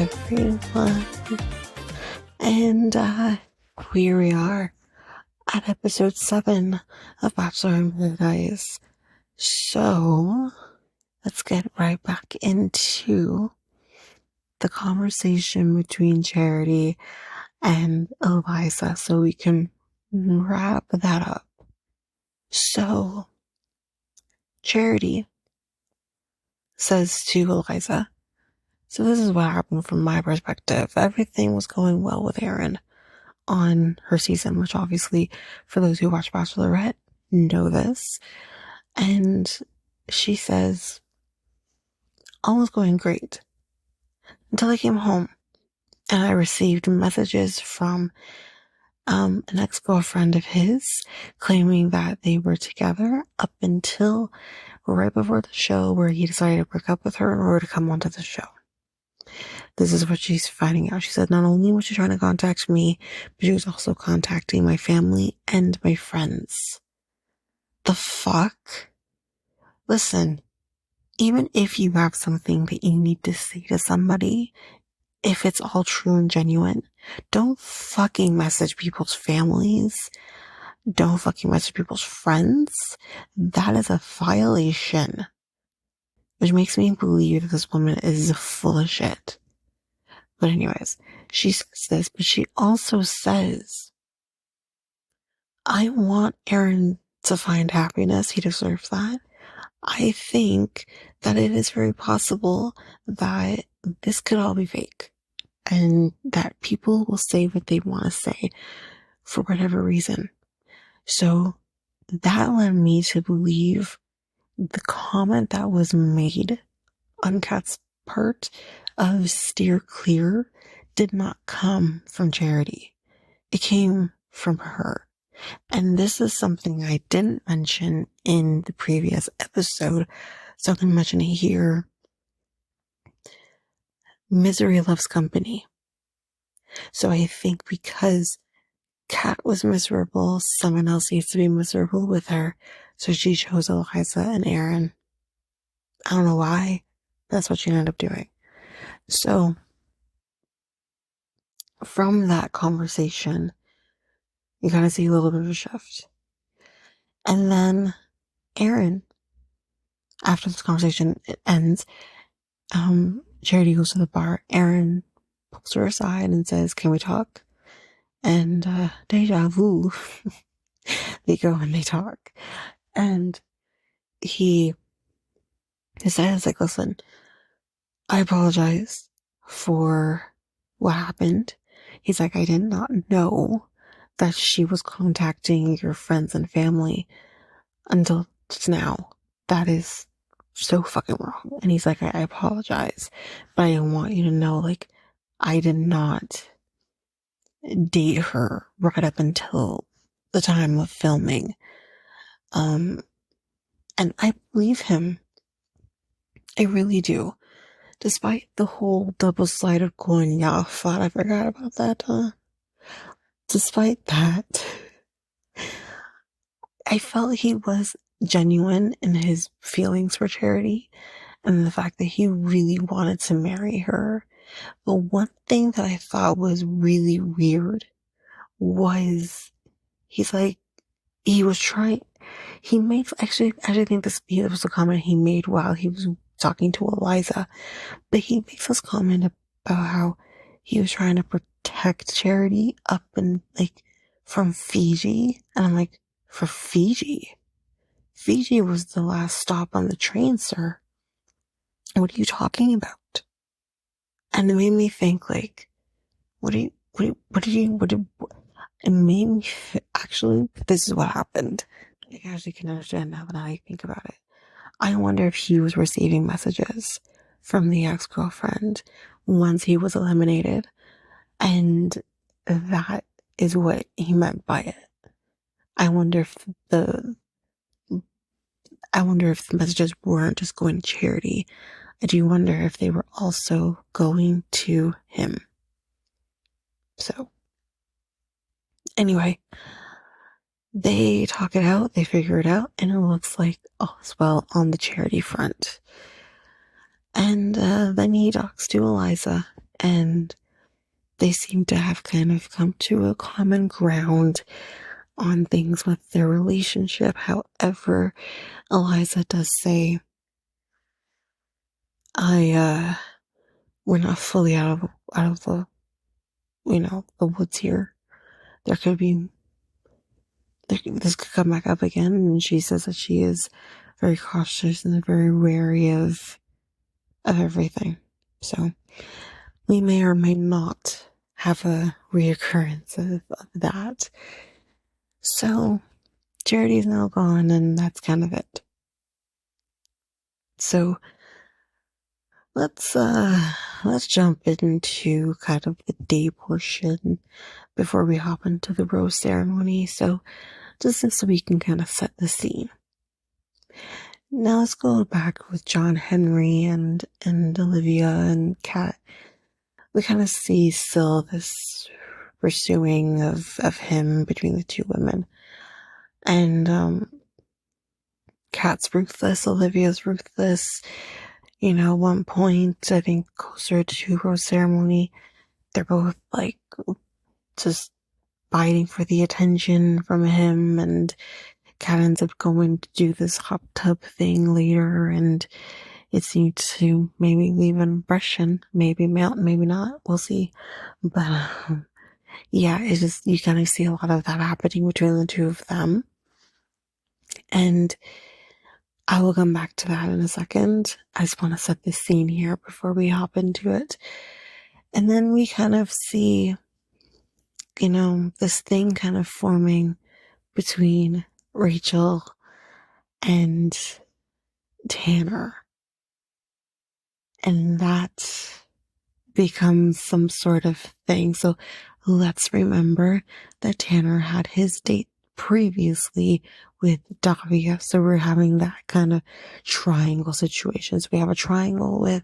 everyone. And here we are at episode 7 of Bachelor in Paradise. So let's get right back into the conversation between Charity and Eliza so we can wrap that up. So Charity says to Eliza, so this is what happened from my perspective. Everything was going well with Aaron on her season, which obviously for those who watch Bachelorette know this. And she says, all was going great until I came home and I received messages from an ex-girlfriend of his claiming that they were together up until right before the show where he decided to break up with her in order to come onto the show. This is what she's finding out. She said not only was she trying to contact me, but she was also contacting my family and my friends. The fuck? Listen, even if you have something that you need to say to somebody, if it's all true and genuine, don't fucking message people's families. Don't fucking message people's friends. That is a violation. Which makes me believe that this woman is full of shit. But anyways, she says this, but she also says, I want Aaron to find happiness. He deserves that. I think that it is very possible that this could all be fake and that people will say what they want to say for whatever reason. So that led me to believe the comment that was made on Kat's part of steer clear did not come from Charity. It came from her. And this is something I didn't mention in the previous episode, so I'm going to mention it here. Misery loves company. So I think because Kat was miserable, someone else needs to be miserable with her. So she chose Eliza and Aaron. I don't know why. That's what she ended up doing. So from that conversation, you kind of see a little bit of a shift. And then Aaron, after this conversation it ends, Charity goes to the bar. Aaron pulls her aside and says, can we talk? And deja vu. They go and they talk. And he says, like, listen, I apologize for what happened. He's like, I did not know that she was contacting your friends and family until just now. That is so fucking wrong. And he's like, I apologize, but I want you to know, like, I did not date her right up until the time of filming. And I believe him. I really do. Despite the whole double-sided coin, yeah, I forgot about that, huh? Despite that, I felt he was genuine in his feelings for Charity and the fact that he really wanted to marry her. But one thing that I thought was really weird was he makes, actually, I think this was a comment he made while he was talking to Eliza, but he makes this comment about how he was trying to protect Charity up and like from Fiji. And I'm like, for Fiji? Fiji was the last stop on the train, sir. What are you talking about? And it made me think, like, it made me, actually, this is what happened. I actually can understand now that I think about it. I wonder if he was receiving messages from the ex-girlfriend once he was eliminated, and that is what he meant by it. I wonder if the messages weren't just going to Charity. I do wonder if they were also going to him. So, anyway, they talk it out, they figure it out, and it looks like all is well on the Charity front. And then he talks to Eliza, and they seem to have kind of come to a common ground on things with their relationship. However, Eliza does say, we're not fully out of the, the woods here. There could be, this could come back up again. And she says that she is very cautious and very wary of everything. So we may or may not have a reoccurrence of that. So Charity's now gone, and that's kind of it. So let's jump into kind of the day portion before we hop into the rose ceremony. So just so we can kind of set the scene. Now let's go back with John Henry and Olivia and Kat. We kind of see still this pursuing of him between the two women. And Kat's ruthless, Olivia's ruthless. One point, I think closer to rose ceremony, they're both like just fighting for the attention from him, and Kat ends up going to do this hot tub thing later, and it seemed to maybe leave an impression, maybe not, we'll see. But yeah, it's just, you kind of see a lot of that happening between the two of them, and I will come back to that in a second. I just want to set the scene here before we hop into it. And then we kind of see, this thing kind of forming between Rachel and Tanner. And that becomes some sort of thing. So let's remember that Tanner had his date previously with Davia. So we're having that kind of triangle situation. So we have a triangle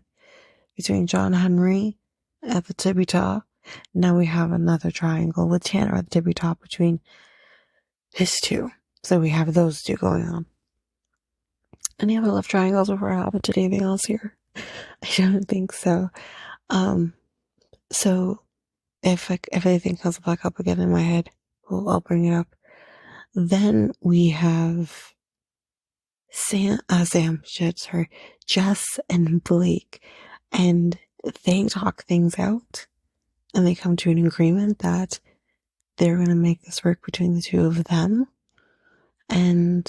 between John Henry at the tippy top. Now we have another triangle with Tanner at the tippy top between his two. So we have those two going on. Any other love triangles before I hop into anything else here? I don't think so. So if anything comes back up again in my head, I'll bring it up. Then we have Jess and Blake, and they talk things out, and they come to an agreement that they're going to make this work between the two of them, and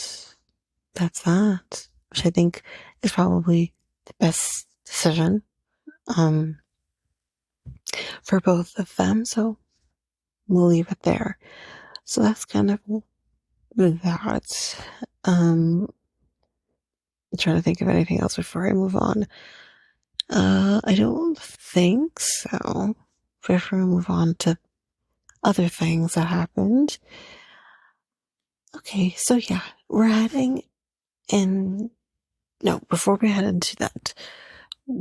that's that, which I think is probably the best decision, for both of them, so we'll leave it there. So that's kind of that. I'm trying to think of anything else before I move on. I don't think so. Before we move on to other things that happened. Okay, so yeah, we're heading in. No, before we head into that,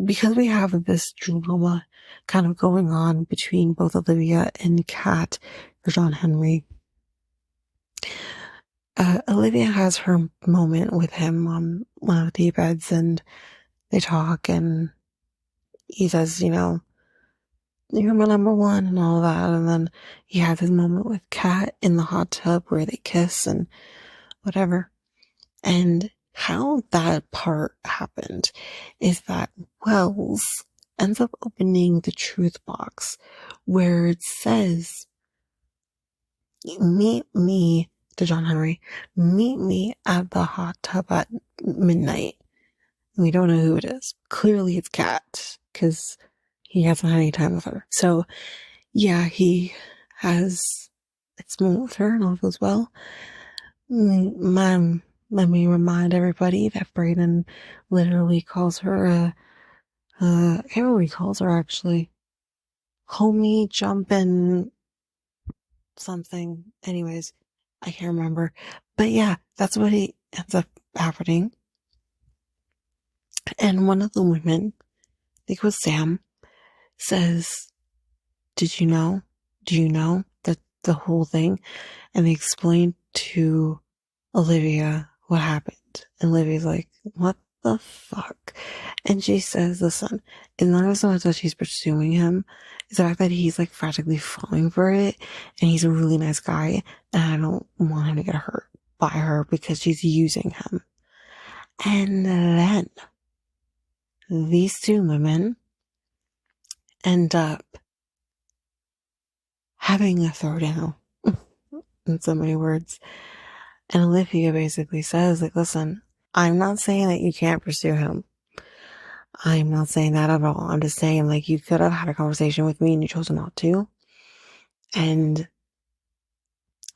because we have this drama kind of going on between both Olivia and Kat for John Henry. Olivia has her moment with him on one of the beds, and they talk, and he says, you're my number one and all that. And then he has his moment with Kat in the hot tub where they kiss and whatever. And how that part happened is that Wells ends up opening the truth box where it says, meet me, to John Henry, meet me at the hot tub at midnight. We don't know who it is. Clearly it's Kat, because he hasn't had any time with her. So yeah, he has it's moment with her and all goes well. Let me remind everybody that Brayden literally calls her I can't remember what he calls her actually. Homie jumping something. Anyways, I can't remember. But yeah, that's what he ends up happening. And one of the women, I think it was Sam, says, do you know that the whole thing? And they explain to Olivia what happened. And Olivia's like, what the fuck? And she says, listen, it's not so much that she's pursuing him, it's the fact that he's like practically falling for it, and he's a really nice guy, and I don't want him to get hurt by her because she's using him. And then these two women end up having a throwdown in so many words. And Olivia basically says, like, listen, I'm not saying that you can't pursue him. I'm not saying that at all. I'm just saying, like, you could have had a conversation with me and you chose not to. And,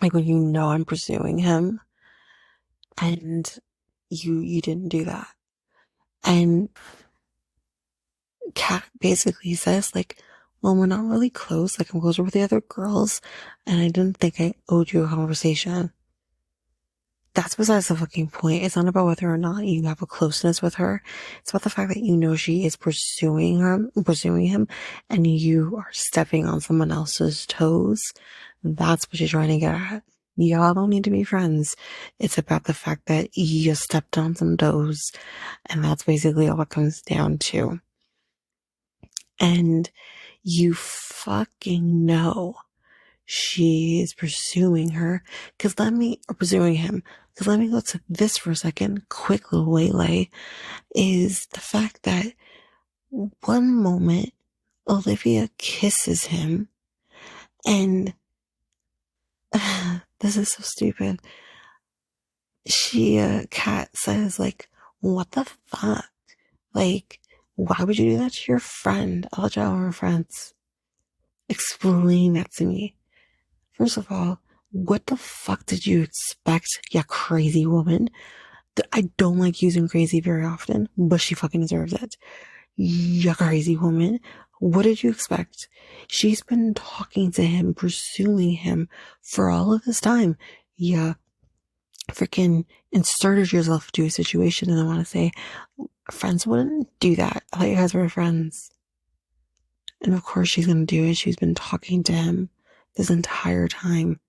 like, when you know I'm pursuing him and you didn't do that. And Kat basically says, like, well, we're not really close. Like, I'm closer with the other girls, and I didn't think I owed you a conversation. That's besides the fucking point. It's not about whether or not you have a closeness with her. It's about the fact that you know she is pursuing him, and you are stepping on someone else's toes. That's what she's trying to get at. Y'all don't need to be friends. It's about the fact that you stepped on some toes, and that's basically all it comes down to. And you fucking know she is pursuing her. Pursuing him. Because let me go to this for a second. Quick little waylay is the fact that one moment Olivia kisses him, and this is so stupid. Kat says, like, what the fuck? Like, why would you do that to your friend? I thought y'all were friends. Explain that to me. First of all, what the fuck did you expect, you crazy woman? I don't like using crazy very often, but she fucking deserves it. You crazy woman. What did you expect? She's been talking to him, pursuing him for all of this time. Yeah, freaking inserted yourself into a situation, and I want to say, friends wouldn't do that. I thought you guys were friends. And of course she's gonna do it. She's been talking to him this entire time.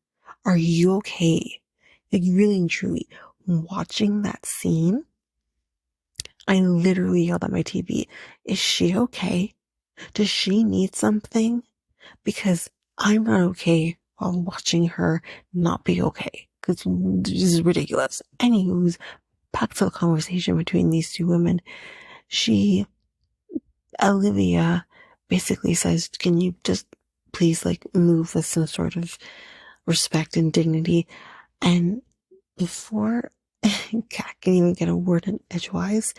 Are you okay? Like, really and truly, watching that scene, I literally yelled at my TV. Is she okay? Does she need something? Because I'm not okay while watching her not be okay. Because this is ridiculous. Anywho's, back to the conversation between these two women. Olivia basically says, can you just please, like, move with some sort of respect and dignity? And before Kat can even get a word in edgewise,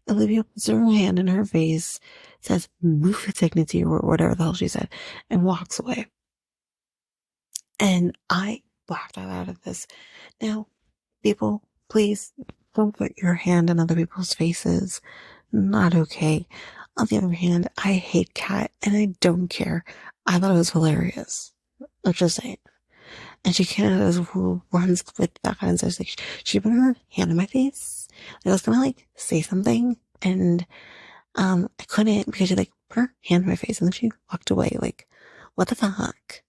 Olivia puts her hand in her face, says, move with dignity, or whatever the hell she said, and walks away. And I laughed out of this. Now, people, please don't put your hand in other people's faces. Not okay. On the other hand, I hate Kat, and I don't care. I thought it was hilarious. I'm just saying. And she kind of runs with that kind of stuff. Like, she put her hand in my face. I was gonna, like, say something, and I couldn't, because she, like, put her hand in my face, and then she walked away. Like, what the fuck?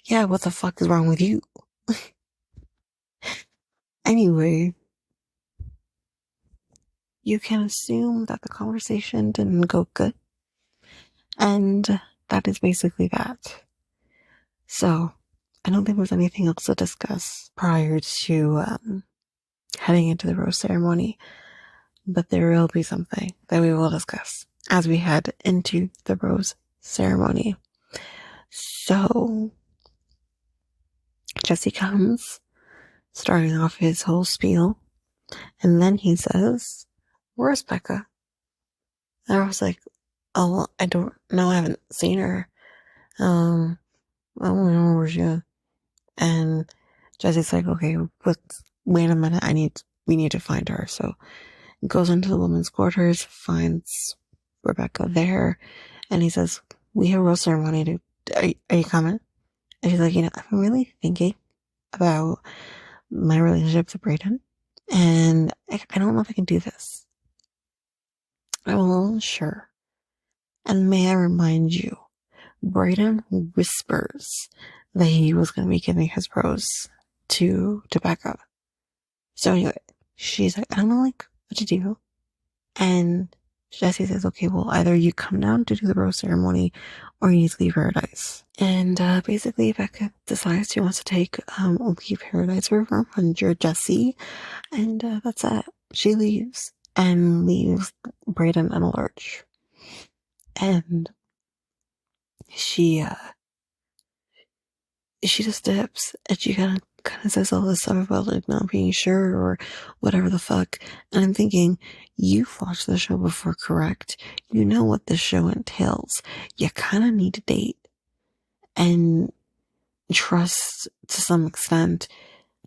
Yeah, what the fuck is wrong with you? Anyway, you can assume that the conversation didn't go good. And that is basically that. So, I don't think there's anything else to discuss prior to heading into the rose ceremony. But there will be something that we will discuss as we head into the rose ceremony. So, Jesse comes, starting off his whole spiel, and then he says, where's Becca? And I was like, oh, well, I don't know, I haven't seen her. I don't know where she is. And Jesse's like, okay, wait a minute, we need to find her. So goes into the women's quarters, finds Rebecca there, and he says, we have a rose ceremony. Are you coming? And she's like, I'm really thinking about my relationship to Brayden, and I don't know if I can do this. Well, sure. And may I remind you, Brayden whispers that he was going to be giving his rose to Becca. So anyway, she's like, I don't know, like, what to do. And Jesse says, okay, well, either you come down to do the rose ceremony or you need to leave paradise. And basically, Becca decides she wants to take leave paradise for her under Jesse. And that's it. She leaves and leaves Brayden in a lurch. And she just dips and she kind of says all this stuff about like not being sure or whatever the fuck. And I'm thinking, you've watched the show before, correct? You know what the show entails. You kind of need to date and trust to some extent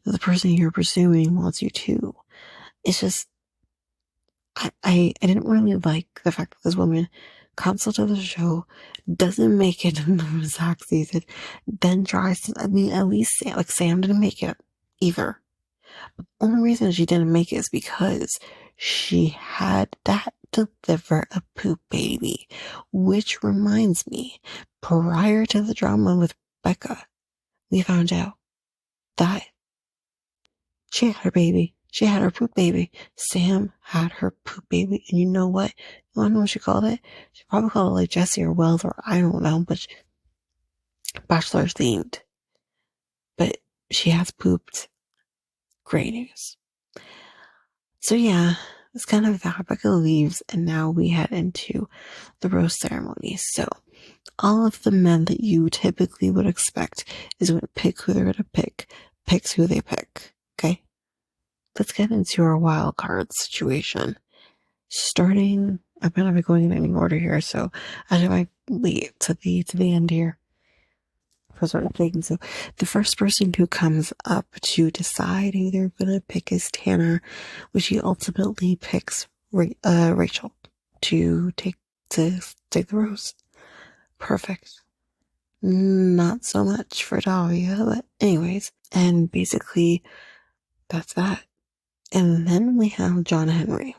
that the person you're pursuing wants you to. It's just, I didn't really like the fact that this woman comes onto the show, doesn't make it in the exact season, then tries to, I mean, at least like Sam didn't make it either. The only reason she didn't make it is because she had that deliver a poop baby, which reminds me, prior to the drama with Becca, we found out that she had her baby. She had her poop baby. Sam had her poop baby. And you know what? You want to know what she called it? She probably called it like Jesse or Wells or I don't know, but Bachelor themed. But she has pooped. Great news. So yeah, it's kind of that. Becca leaves and now we head into the rose ceremony. So all of the men that you typically would expect is going to pick who they're going to pick, picks who they pick. Okay? Let's get into our wild card situation. Starting, I'm gonna be going in any order here, so I might wait to the end here for certain things. So the first person who comes up to decide who they're gonna pick is Tanner, which he ultimately picks Rachel to take the rose. Perfect. Not so much for Dahlia, but anyways, and basically that's that. And then we have John Henry.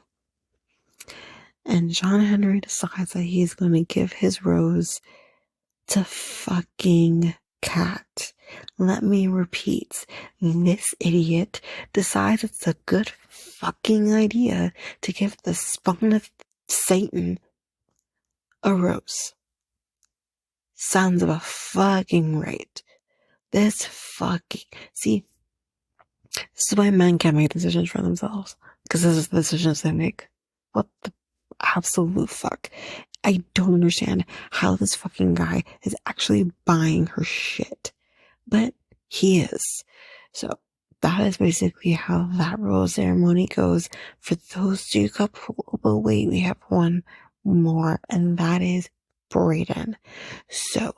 And John Henry decides that he's going to give his rose to fucking Kat. Let me repeat. This idiot decides it's a good fucking idea to give the spawn of Satan a rose. Sounds about fucking right. This fucking... See, this is why men can't make decisions for themselves. Because this is the decisions they make. What the absolute fuck? I don't understand how this fucking guy is actually buying her shit. But he is. So that is basically how that rose ceremony goes for those two couples. But wait, we have one more, and that is Brayden. So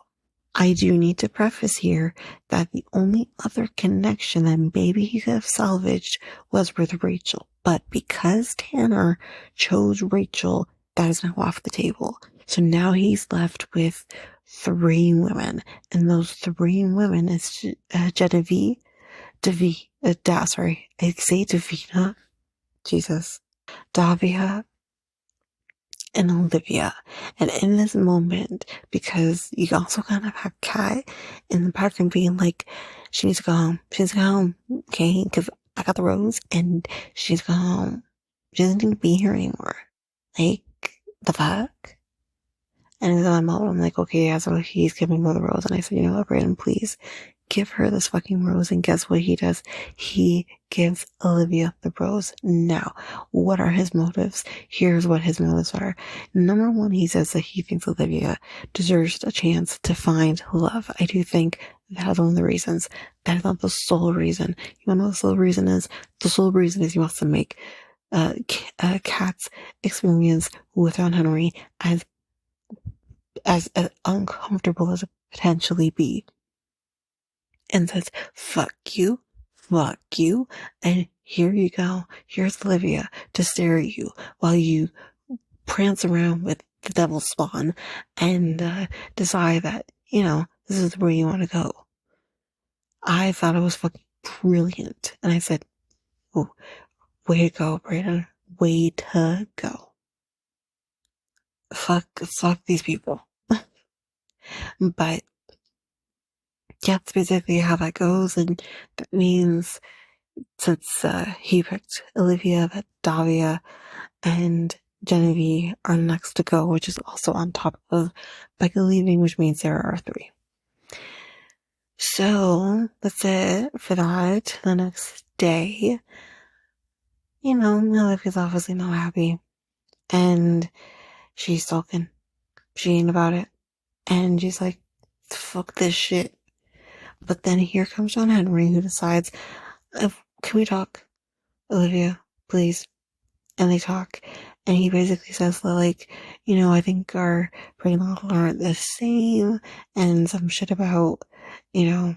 I do need to preface here that the only other connection that maybe he could have salvaged was with Rachel. But because Tanner chose Rachel, that is now off the table. So now he's left with 3 women. And those 3 women is Genevieve, sorry, I say Davina, Jesus, Davia, and Olivia. And in this moment, because you also kind of have Kat in the background being like, she needs to go home. She needs to go home. Okay? Because I got the rose and she needs to go home. She doesn't need to be here anymore. Like, the fuck? And in that moment, I'm like, okay, yeah, so he's giving her the rose. And I said, you know what, Brayden, please give her this fucking rose. And guess what he does? He gives Olivia the rose. Now, what are his motives? Here's what his motives are. Number 1, he says that he thinks Olivia deserves a chance to find love. I do think that is one of the reasons. That is not the sole reason. You want to know what the sole reason is? The sole reason is he wants to make Kat's experience with John Henry as uncomfortable as it potentially be. And says, fuck you, and here you go. Here's Olivia to stare at you while you prance around with the devil's spawn and decide that, you know, this is where you want to go. I thought it was fucking brilliant. And I said, oh, way to go, Brayden. Way to go. Fuck these people. But yeah, that's basically how that goes. And that means since he picked Olivia, that Davia and Genevieve are next to go, which is also on top of Becca leaving, which means there are 3. So that's it for that. The next day, Olivia is obviously not happy, and she's sulking. She ain't about it, and she's like, "Fuck this shit." But then here comes John Henry, who decides, "Can we talk, Olivia, please?" And they talk, and he basically says that, like, I think our brain models aren't the same, and some shit about, I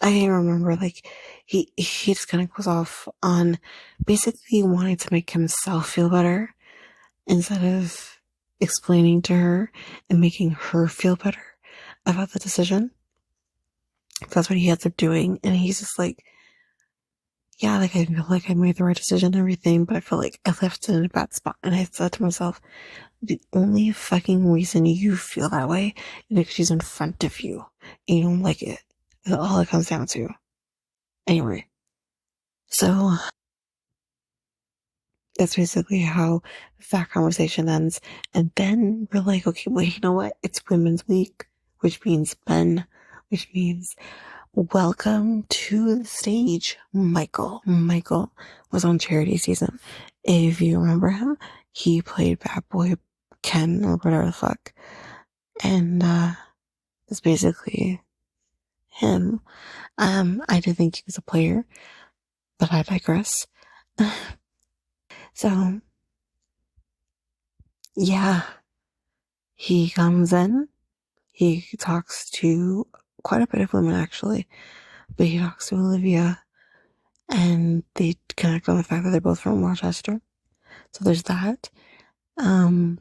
can't remember, like, he just kind of goes off on basically wanting to make himself feel better instead of explaining to her and making her feel better about the decision. That's what he ends up doing, and he's just like, yeah, like, I feel like I made the right decision and everything, but I feel like I left it in a bad spot. And I said to myself, the only fucking reason you feel that way is because she's in front of you and you don't like it. That's all it comes down to. Anyway, so that's basically how that conversation ends. And then we're like, okay, wait, you know what? It's Women's Week, which means men, which means welcome to the stage, Michael. Michael was on Charity Season. If you remember him, he played Bad Boy Ken or whatever the fuck. And it's basically him. I did think he was a player, but I digress. So, yeah, he comes in, he talks to quite a bit of women actually, but he talks to Olivia, and they connect on the fact that they're both from Rochester. So there's that. Who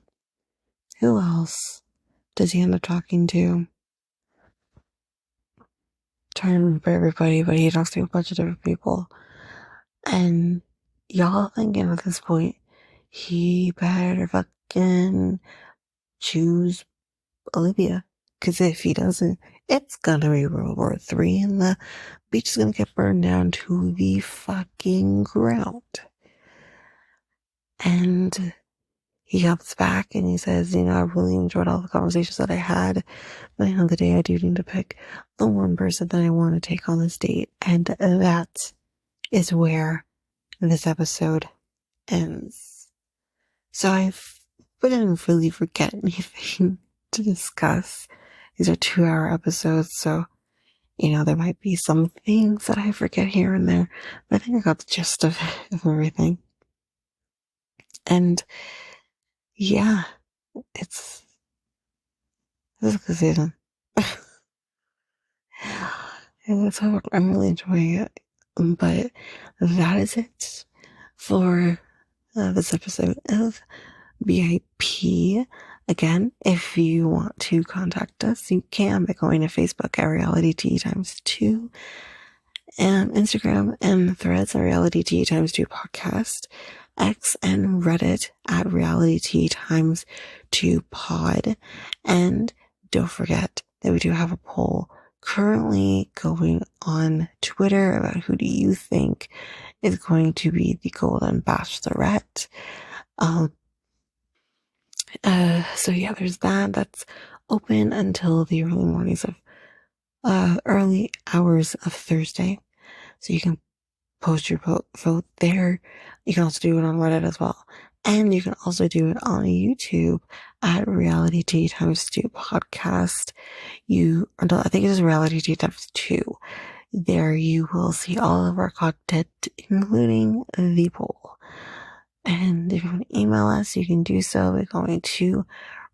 else does he end up talking to? Trying to remember everybody, but he talks to a bunch of different people. And y'all thinking at this point, he better fucking choose Olivia. Because if he doesn't, it's gonna be World War III and the beach is gonna get burned down to the fucking ground. And he comes back and he says, I really enjoyed all the conversations that I had, but at the end of the day, I do need to pick the one person that I want to take on this date. And that is where this episode ends. So I didn't really forget anything to discuss. These are 2-hour episodes, so, there might be some things that I forget here and there, but I think I got the gist of everything. And yeah, this is a good season. And so I'm really enjoying it. But that is it for this episode of BIP. Again, if you want to contact us, you can by going to Facebook at Reality T x2, and Instagram and Threads at Reality T x2 podcast, X and Reddit at Reality T x2 pod. And don't forget that we do have a poll currently going on Twitter about who do you think is going to be the Golden Bachelorette. So yeah, there's that. That's open until the early hours of Thursday. So you can post your vote there. You can also do it on Reddit as well. And you can also do it on YouTube at Reality T x2 podcast. I think it is Reality T x2. There you will see all of our content, including the poll. And if you want to email us, you can do so by going to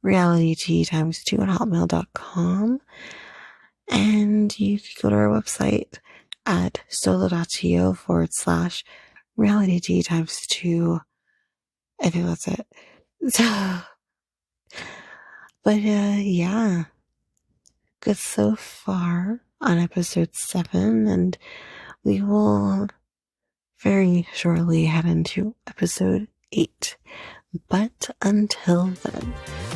realityt2@hotmail.com. And you can go to our website at solo.to/realityt x2. I think that's it. So, but yeah, good so far on episode 7, and we will very shortly head into episode 8. But until then,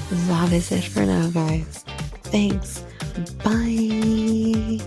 that is it for now, guys. Thanks. Bye.